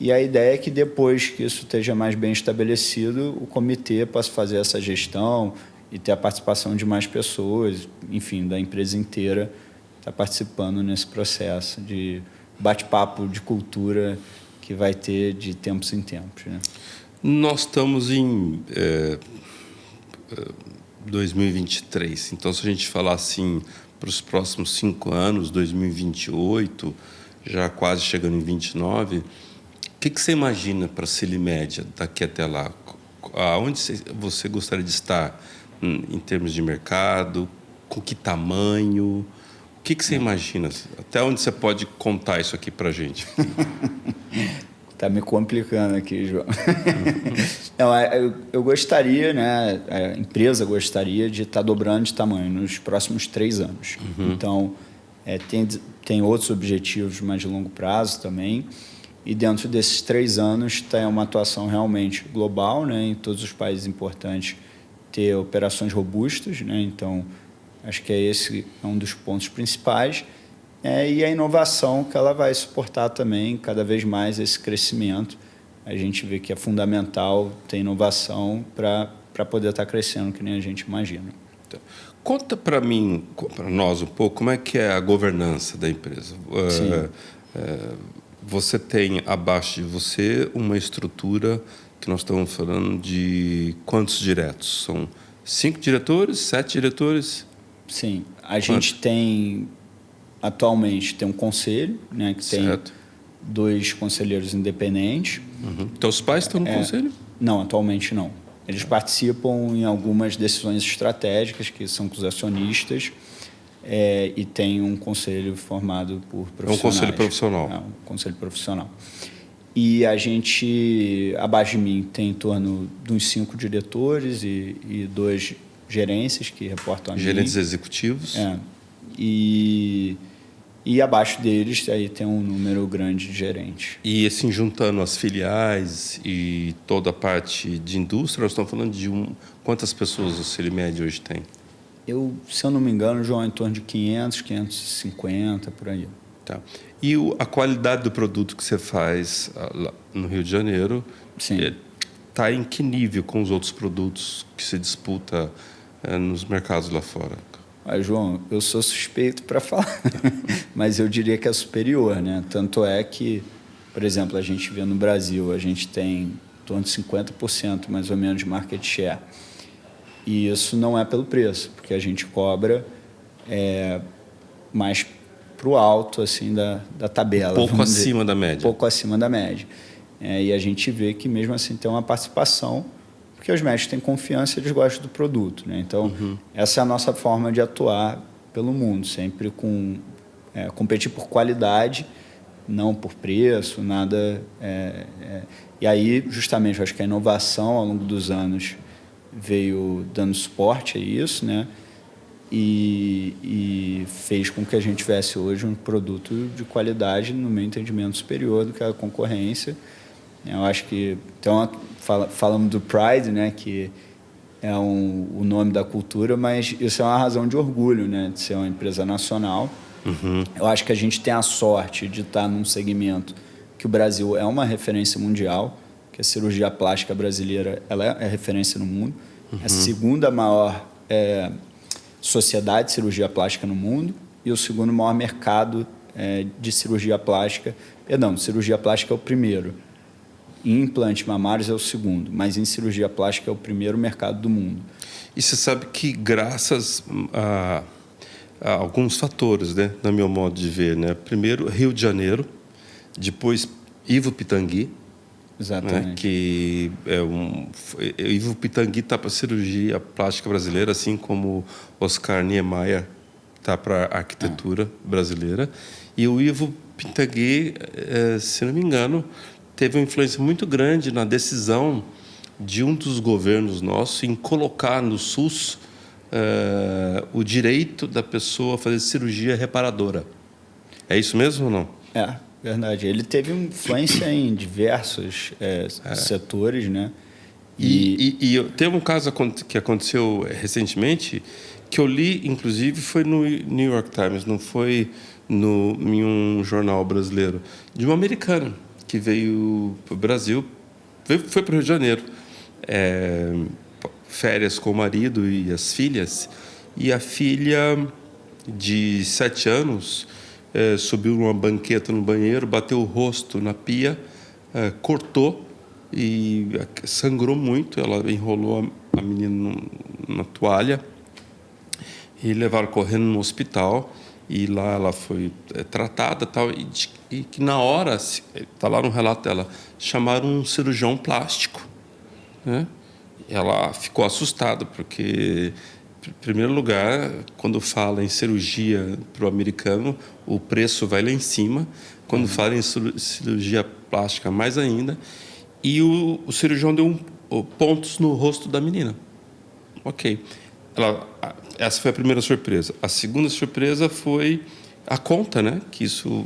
E a ideia é que depois que isso esteja mais bem estabelecido, o comitê possa fazer essa gestão e ter a participação de mais pessoas, enfim, da empresa inteira estar participando nesse processo de bate-papo de cultura que vai ter de tempos em tempos, né? Nós estamos em 2023, então se a gente falar assim para os próximos 5 anos, 2028, já quase chegando em 29, o que você imagina para a Silimédia daqui até lá? Aonde você gostaria de estar em termos de mercado? Com que tamanho? O que você imagina? Até onde você pode contar isso aqui para a gente? Está me complicando aqui, João. Não, eu gostaria, né, a empresa gostaria de estar dobrando de tamanho nos próximos 3 anos. Então, tem outros objetivos mais de longo prazo também. E dentro desses 3 anos tem uma atuação realmente global, né, em todos os países importantes, ter operações robustas, né? Então, acho que esse é um dos pontos principais. e a inovação que ela vai suportar também cada vez mais esse crescimento. A gente vê que é fundamental ter inovação para poder estar crescendo, que nem a gente imagina. Conta para mim, para nós um pouco, como é que é a governança da empresa. Você tem abaixo de você uma estrutura que nós estamos falando de quantos diretos? São 5 diretores, 7 diretores? Sim, a gente tem, atualmente, tem um conselho, né, que Certo. tem 2 conselheiros independentes. Uhum. Teus pais estão no conselho? Não, atualmente não. Eles participam em algumas decisões estratégicas, que são com os acionistas, e tem um conselho formado por profissionais. É um conselho profissional. Um conselho profissional. E a gente, abaixo de mim, tem em torno de uns 5 diretores e 2 gerências que reportam a mim. Gerentes executivos. E abaixo deles aí tem um número grande de gerentes. E assim, juntando as filiais e toda a parte de indústria, nós estamos falando de quantas pessoas o Celimed hoje tem? Se eu não me engano, João, em torno de 500, 550, por aí. Tá. E a qualidade do produto que você faz lá no Rio de Janeiro está em que nível com os outros produtos que se disputa nos mercados lá fora? João, eu sou suspeito para falar, mas eu diria que é superior, né? Tanto é que, por exemplo, a gente vê no Brasil, a gente tem em torno de 50% mais ou menos de market share. E isso não é pelo preço, porque a gente cobra mais para o alto assim, da tabela. Pouco acima da média. Pouco acima da média. E a gente vê que mesmo assim tem uma participação, porque os médicos têm confiança e eles gostam do produto, né? Então, essa é a nossa forma de atuar pelo mundo, sempre competir por qualidade, não por preço, nada. E aí, justamente, eu acho que a inovação ao longo dos anos veio dando suporte a isso, né? E fez com que a gente tivesse hoje um produto de qualidade, no meu entendimento, superior do que a concorrência. Eu acho que... Então, falamos do Pride, né, que é o nome da cultura, mas isso é uma razão de orgulho, né, de ser uma empresa nacional. Eu acho que a gente tem a sorte de estar num segmento que o Brasil é uma referência mundial, que a cirurgia plástica brasileira ela é referência no mundo. É a segunda maior sociedade de cirurgia plástica no mundo e o segundo maior mercado de cirurgia plástica. Perdão, cirurgia plástica é o primeiro. Em implantes mamários é o segundo, mas em cirurgia plástica é o primeiro mercado do mundo. E você sabe que graças a alguns fatores, né, no meu modo de ver, né? Primeiro, Rio de Janeiro, depois Ivo Pitangui. Exatamente. Né, que Ivo Pitangui está para a cirurgia plástica brasileira, assim como Oscar Niemeyer está para a arquitetura brasileira. E o Ivo Pitangui, se não me engano, teve uma influência muito grande na decisão de um dos governos nossos em colocar no SUS o direito da pessoa a fazer cirurgia reparadora. É isso mesmo ou não? Verdade. Ele teve influência em diversos setores, né? E teve um caso que aconteceu recentemente que eu li, inclusive, foi no New York Times, não foi em um jornal brasileiro, de uma americana que veio para o Brasil, foi para o Rio de Janeiro, férias com o marido e as filhas, e a filha de 7 anos subiu numa banqueta no banheiro, bateu o rosto na pia, cortou e sangrou muito. Ela enrolou a menina na toalha e levaram correndo no hospital. E lá ela foi tratada tal, e que na hora, está lá no relato dela, chamaram um cirurgião plástico. Né? Ela ficou assustada, porque, em primeiro lugar, quando fala em cirurgia para o americano, o preço vai lá em cima. Quando fala em cirurgia plástica, mais ainda. E o cirurgião deu pontos no rosto da menina. Ok. Essa foi a primeira surpresa. A segunda surpresa foi a conta, né? Que isso...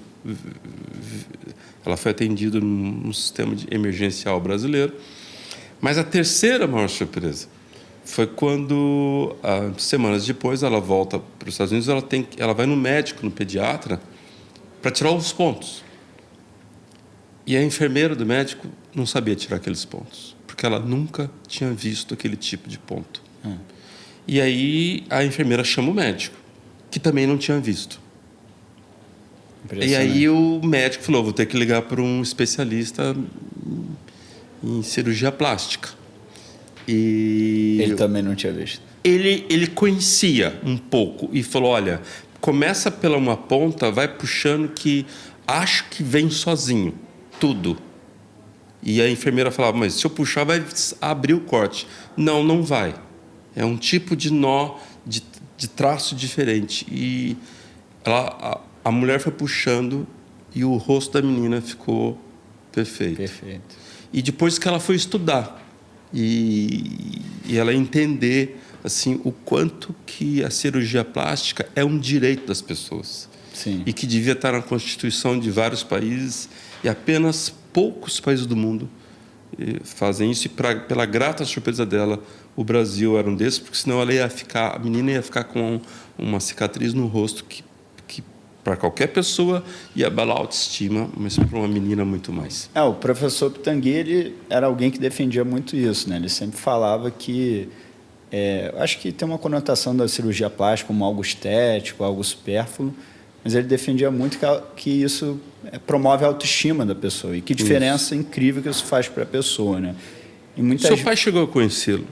Ela foi atendida no sistema emergencial brasileiro. Mas a terceira maior surpresa foi quando, semanas depois, ela volta para os Estados Unidos, ela vai no médico, no pediatra, para tirar os pontos. E a enfermeira do médico não sabia tirar aqueles pontos, porque ela nunca tinha visto aquele tipo de ponto. E aí a enfermeira chama o médico, que também não tinha visto. E aí o médico falou, vou ter que ligar para um especialista em cirurgia plástica. E ele também não tinha visto. Ele conhecia um pouco e falou, olha, começa pela uma ponta, vai puxando que acho que vem sozinho, tudo. E a enfermeira falava, mas se eu puxar vai abrir o corte. Não, não vai. É um tipo de nó, de traço diferente. E a mulher foi puxando e o rosto da menina ficou perfeito. Perfeito. E depois que ela foi estudar e ela entender assim o quanto que a cirurgia plástica é um direito das pessoas. Sim. E que devia estar na Constituição de vários países e apenas poucos países do mundo fazem isso. E pela grata surpresa dela, o Brasil era um desses, porque senão a menina ia ficar com uma cicatriz no rosto que para qualquer pessoa ia abalar a autoestima, mas para uma menina muito mais. O professor Pitangui, ele era alguém que defendia muito isso, né? Ele sempre falava que acho que tem uma conotação da cirurgia plástica como algo estético, algo supérfluo, mas ele defendia muito que isso promove a autoestima da pessoa. E que diferença incrível que isso faz para a pessoa, né? E Seu pai chegou a conhecê-lo?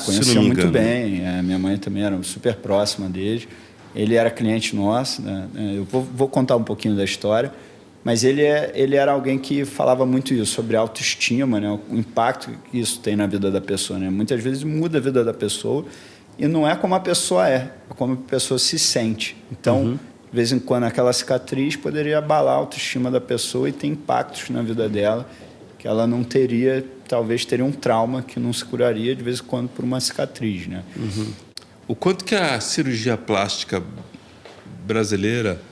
Conhecia muito bem. Minha mãe também era super próxima dele. Ele era cliente nosso, né? Eu vou contar um pouquinho da história, mas ele era alguém que falava muito isso, sobre autoestima, né? O impacto que isso tem na vida da pessoa, né? Muitas vezes muda a vida da pessoa e não é como a pessoa é como a pessoa se sente. Então, de vez em quando, aquela cicatriz poderia abalar a autoestima da pessoa e ter impactos na vida dela que ela não teria, talvez teria um trauma que não se curaria de vez em quando por uma cicatriz, né? O quanto que a cirurgia plástica brasileira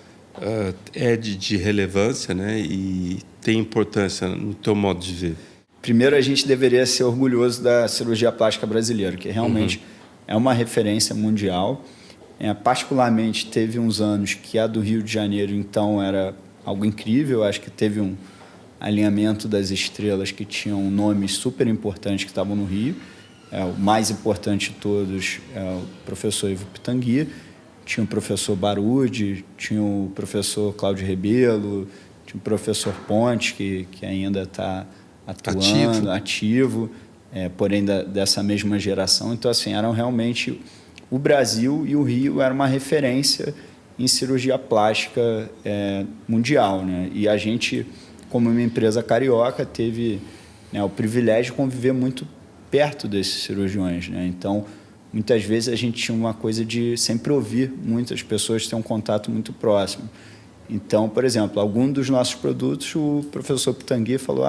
é de relevância, né? E tem importância no teu modo de ver? Primeiro, a gente deveria ser orgulhoso da cirurgia plástica brasileira, que realmente é uma referência mundial. Particularmente, teve uns anos que a do Rio de Janeiro, então, era algo incrível. Acho que teve um alinhamento das estrelas que tinham nomes super importantes que estavam no Rio. O mais importante de todos é o professor Ivo Pitangui, tinha o professor Barude, tinha o professor Cláudio Rebelo, tinha o professor Ponte, que ainda está atuando, ativo, porém dessa mesma geração. Então, assim, eram realmente... O Brasil e o Rio eram uma referência em cirurgia plástica mundial, né? E a gente, como uma empresa carioca, teve o privilégio de conviver muito perto desses cirurgiões, né? Então, muitas vezes a gente tinha uma coisa de sempre ouvir muitas pessoas, ter um contato muito próximo. Então, por exemplo, algum dos nossos produtos, o professor Pitangui falou,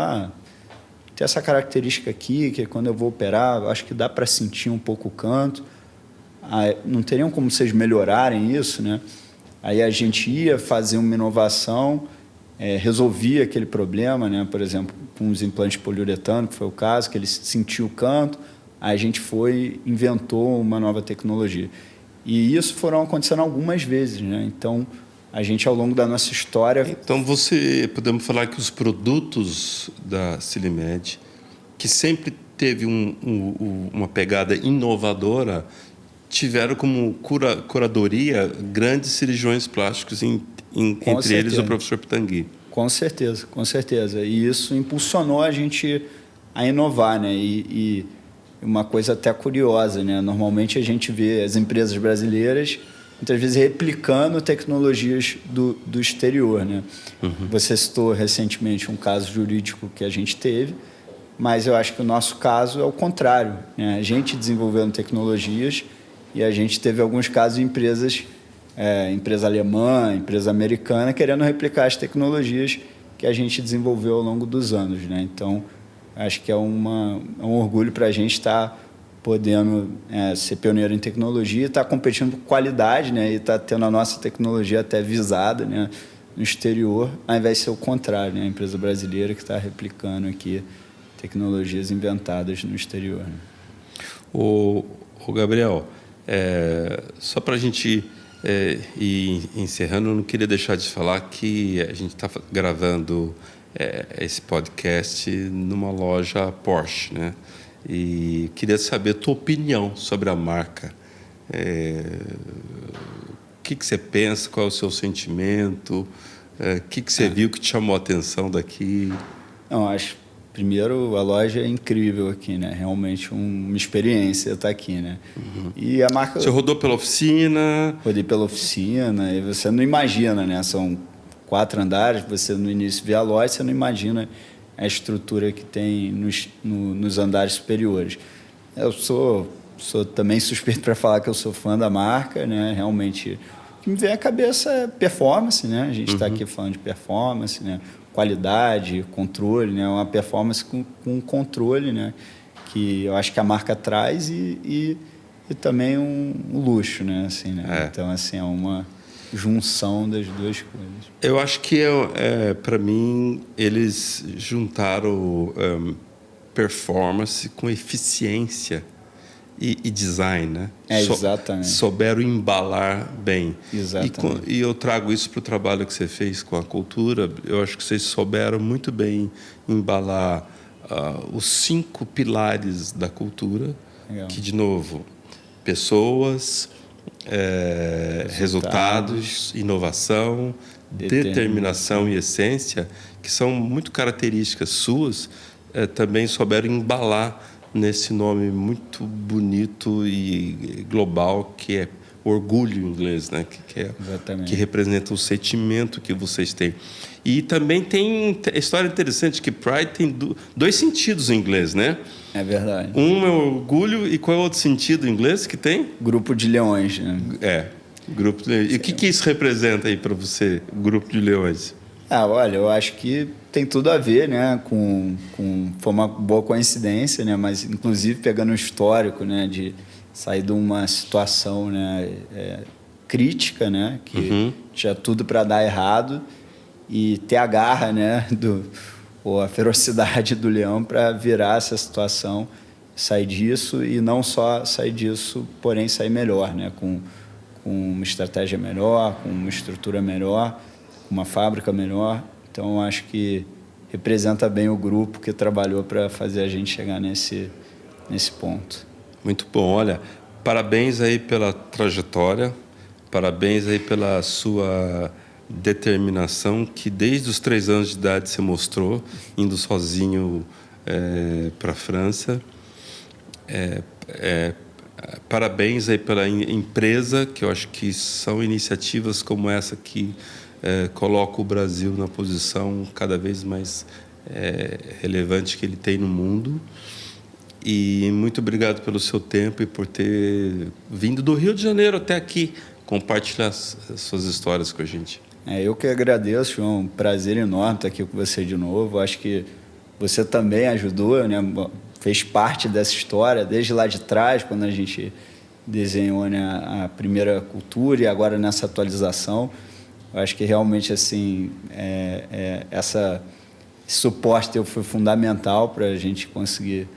tem essa característica aqui, que quando eu vou operar, acho que dá para sentir um pouco o canto. Não teriam como vocês melhorarem isso, né? Aí a gente ia fazer uma inovação, resolvia aquele problema, né? Por exemplo, com os implantes poliuretano, que foi o caso, que ele sentiu o canto, aí a gente inventou uma nova tecnologia. E isso foram acontecendo algumas vezes, né? Então, a gente, ao longo da nossa história... Então, podemos falar que os produtos da Cilimed, que sempre teve uma pegada inovadora, tiveram como curadoria grandes cirurgiões plásticos, entre eles o professor Pitangui. Com certeza, com certeza. E isso impulsionou a gente a inovar, né? E uma coisa até curiosa, né? Normalmente a gente vê as empresas brasileiras muitas vezes replicando tecnologias do exterior, né? Você citou recentemente um caso jurídico que a gente teve, mas eu acho que o nosso caso é o contrário, né? A gente desenvolvendo tecnologias e a gente teve alguns casos de empresas, empresa alemã, empresa americana, querendo replicar as tecnologias que a gente desenvolveu ao longo dos anos, né? Então, acho que é um orgulho para a gente estar podendo ser pioneiro em tecnologia, estar competindo por qualidade, né? E estar tendo a nossa tecnologia até visada, né? No exterior, ao invés de ser o contrário, né? A empresa brasileira que está replicando aqui tecnologias inventadas no exterior. Né? O Gabriel, só para a gente E encerrando, eu não queria deixar de falar que a gente está gravando esse podcast numa loja Porsche, né? E queria saber a tua opinião sobre a marca. O que você pensa? Qual é o seu sentimento? O que você viu que te chamou a atenção daqui? Não, acho, primeiro, a loja é incrível aqui, né? Realmente uma experiência estar aqui, né? E a marca... Você rodou pela oficina? Rodei pela oficina e você não imagina, né? São 4 andares, você no início vê a loja, você não imagina a estrutura que tem nos andares superiores. Eu sou também suspeito para falar que eu sou fã da marca, né? Realmente, o que me vem à cabeça é performance, né? A gente está aqui falando de performance, né? Qualidade, controle, né? Uma performance com controle, né? Que eu acho que a marca traz e também um luxo, né? Assim, né? Então, assim, é uma junção das duas coisas. Eu acho que, para mim, eles juntaram performance com eficiência e design, né? Exatamente. Souberam embalar bem. Exatamente. E eu trago isso para o trabalho que você fez com a cultura. Eu acho que vocês souberam muito bem embalar os 5 pilares da cultura. Legal. Que, de novo, pessoas, resultados, inovação, determinação e essência, que são muito características suas, também souberam embalar nesse nome muito bonito e global que é orgulho em inglês, né? Que representa o sentimento que vocês têm. E também tem história interessante que Pride tem 2 sentidos em inglês, né? É verdade. Um é orgulho e qual é o outro sentido em inglês que tem? Grupo de leões, né? Grupo de leões. E o que isso representa aí para você, grupo de leões? Olha, eu acho que tem tudo a ver, né, foi uma boa coincidência, né, mas inclusive pegando o histórico, né, de sair de uma situação, né, crítica, né, que tinha tudo para dar errado e ter a garra, né, ou a ferocidade do leão para virar essa situação, sair disso e não só sair disso, porém sair melhor, né, com uma estratégia melhor, com uma estrutura melhor, uma fábrica melhor. Então, eu acho que representa bem o grupo que trabalhou para fazer a gente chegar nesse ponto. Muito bom. Olha, parabéns aí pela trajetória, parabéns aí pela sua determinação que desde os 3 anos de idade você mostrou, indo sozinho para a França. Parabéns aí pela empresa, que eu acho que são iniciativas como essa que coloca o Brasil na posição cada vez mais relevante que ele tem no mundo. E muito obrigado pelo seu tempo e por ter vindo do Rio de Janeiro até aqui compartilhar as suas histórias com a gente. Eu que agradeço, João. Um prazer enorme estar aqui com você de novo. Acho que você também ajudou, né? Fez parte dessa história desde lá de trás, quando a gente desenhou, né, a primeira cultura e agora nessa atualização. Eu acho que realmente assim, esse suporte foi fundamental para a gente conseguir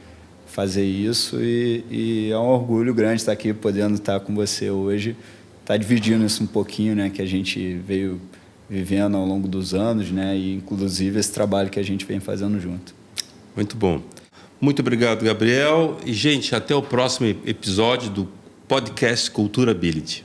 fazer isso e é um orgulho grande estar aqui, podendo estar com você hoje, estar dividindo isso um pouquinho, né, que a gente veio vivendo ao longo dos anos, né, e inclusive esse trabalho que a gente vem fazendo junto. Muito bom. Muito obrigado, Gabriel. E, gente, até o próximo episódio do podcast Cultura Ability.